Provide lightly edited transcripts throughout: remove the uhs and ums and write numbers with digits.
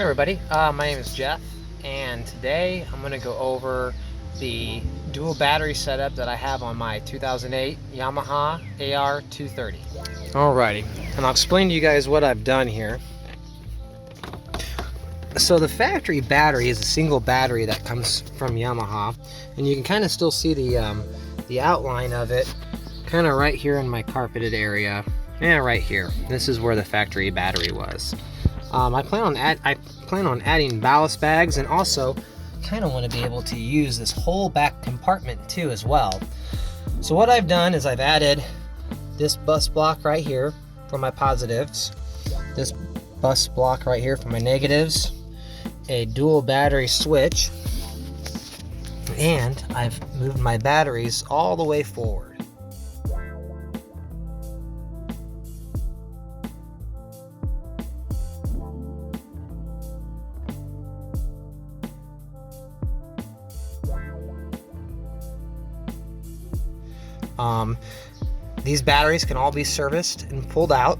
everybody, my name is Jeff, and today I'm going to go over the dual battery setup that I have on my 2008 Yamaha AR230. Alrighty, and I'll explain to you guys what I've done here. So the factory battery is a single battery that comes from Yamaha, and you can kind of still see the outline of it kind of right here in my carpeted area. Yeah, right here. This is where the factory battery was. I plan on adding ballast bags, and also kind of want to be able to use this whole back compartment too as well. So what I've done is I've added this bus block right here for my positives, this bus block right here for my negatives, a dual battery switch, and I've moved my batteries all the way forward. These batteries can all be serviced and pulled out.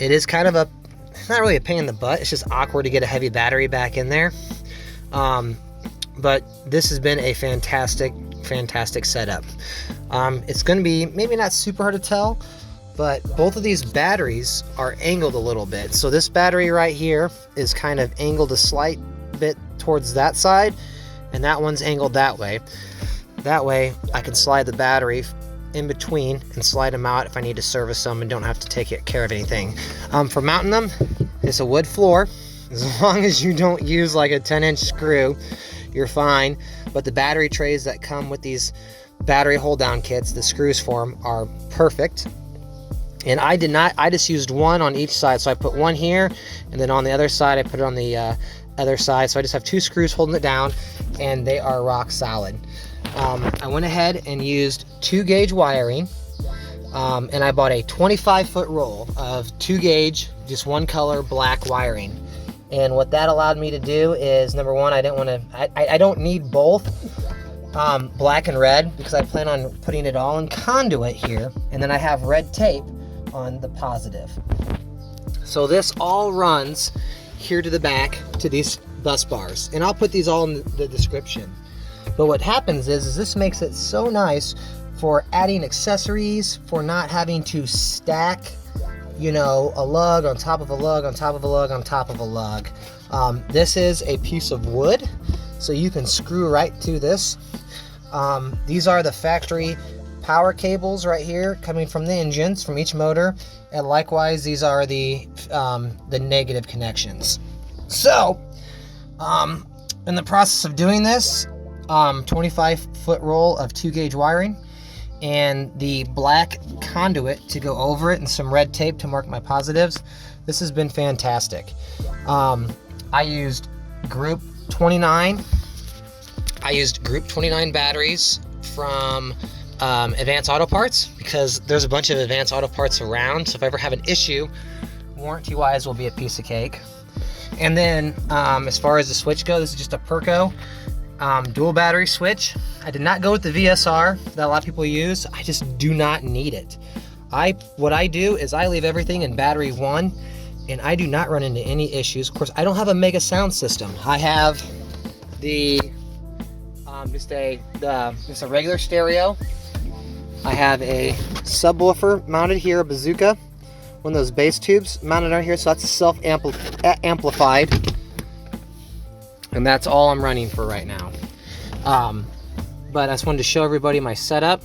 It is kind of it's not really a pain in the butt, it's just awkward to get a heavy battery back in there. But this has been a fantastic setup. It's going to be maybe not super hard to tell, but both of these batteries are angled a little bit. So this battery right here is kind of angled a slight bit towards that side, and that one's angled that way. That way I can slide the battery in between and slide them out if I need to service them and don't have to take care of anything. For mounting them, it's a wood floor. As long as you don't use like a 10-inch screw, you're fine. But the battery trays that come with these battery hold down kits, the screws for them are perfect. And I just used one on each side. So I put one here, and then on the other side I put it on the other side. So I just have two screws holding it down, and they are rock solid. I went ahead and used 2-gauge wiring, and I bought a 25-foot roll of 2-gauge, just one color black wiring. And what that allowed me to do is, number one, I don't need both black and red, because I plan on putting it all in conduit here, and then I have red tape on the positive. So this all runs here to the back to these bus bars, and I'll put these all in the description. But what happens is this makes it so nice for adding accessories, for not having to stack, you know, a lug on top of a lug on top of a lug on top of a lug. This is a piece of wood, so you can screw right to this. These are the factory power cables right here coming from the engines, from each motor, and likewise these are the negative connections. So in the process of doing this, 25-foot roll of 2-gauge wiring and the black conduit to go over it, and some red tape to mark my positives. This has been fantastic. I used group 29. I used group 29 batteries from Advanced Auto Parts, because there's a bunch of Advanced Auto Parts around, so if I ever have an issue, warranty wise will be a piece of cake. And then as far as the switch goes, this is just a Perco dual battery switch. I did not go with the VSR that a lot of people use. I just do not need it. What I do is I leave everything in battery 1, and I do not run into any issues. Of course, I don't have a mega sound system. I have the just a regular stereo. I have a subwoofer mounted here, a bazooka, one of those bass tubes mounted on here, so that's self-amplified. And that's all I'm running for right now. But I just wanted to show everybody my setup,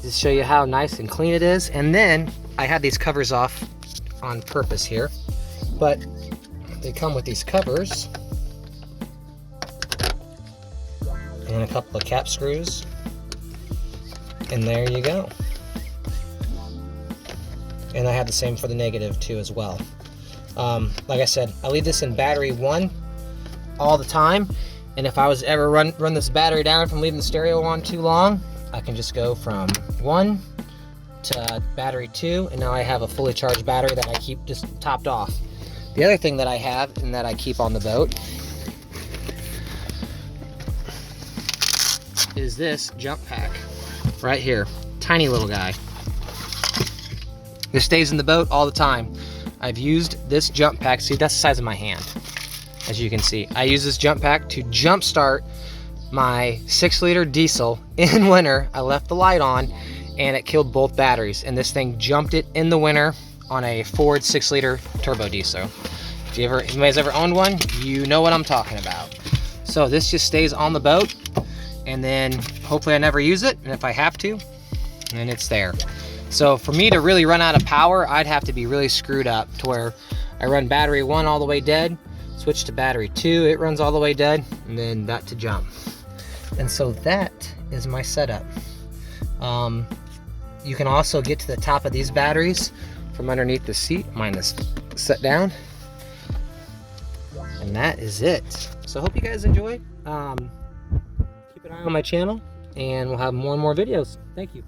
just show you how nice and clean it is. And then I had these covers off on purpose here, but they come with these covers and a couple of cap screws, and there you go. And I have the same for the negative too as well. Like I said, I leave this in battery 1 all the time, and if I was to ever run this battery down from leaving the stereo on too long, I can just go from 1 to battery 2, and now I have a fully charged battery that I keep just topped off. The other thing that I have and that I keep on the boat is this jump pack right here. Tiny little guy. This stays in the boat all the time. I've used this jump pack. See, that's the size of my hand, as you can see. I use this jump pack to jump start my 6-liter diesel in winter. I left the light on and it killed both batteries, and this thing jumped it in the winter on a Ford 6-liter turbo diesel. If anybody's ever owned one, you know what I'm talking about. So this just stays on the boat, and then hopefully I never use it, and if I have to, then it's there. So for me to really run out of power, I'd have to be really screwed up to where I run battery 1 all the way dead, switch to battery 2, it runs all the way dead, and then that to jump. And so that is my setup. You can also get to the top of these batteries from underneath the seat. Mine is set down. And that is it. So I hope you guys enjoyed. Keep an eye on my channel, and we'll have more and more videos. Thank you.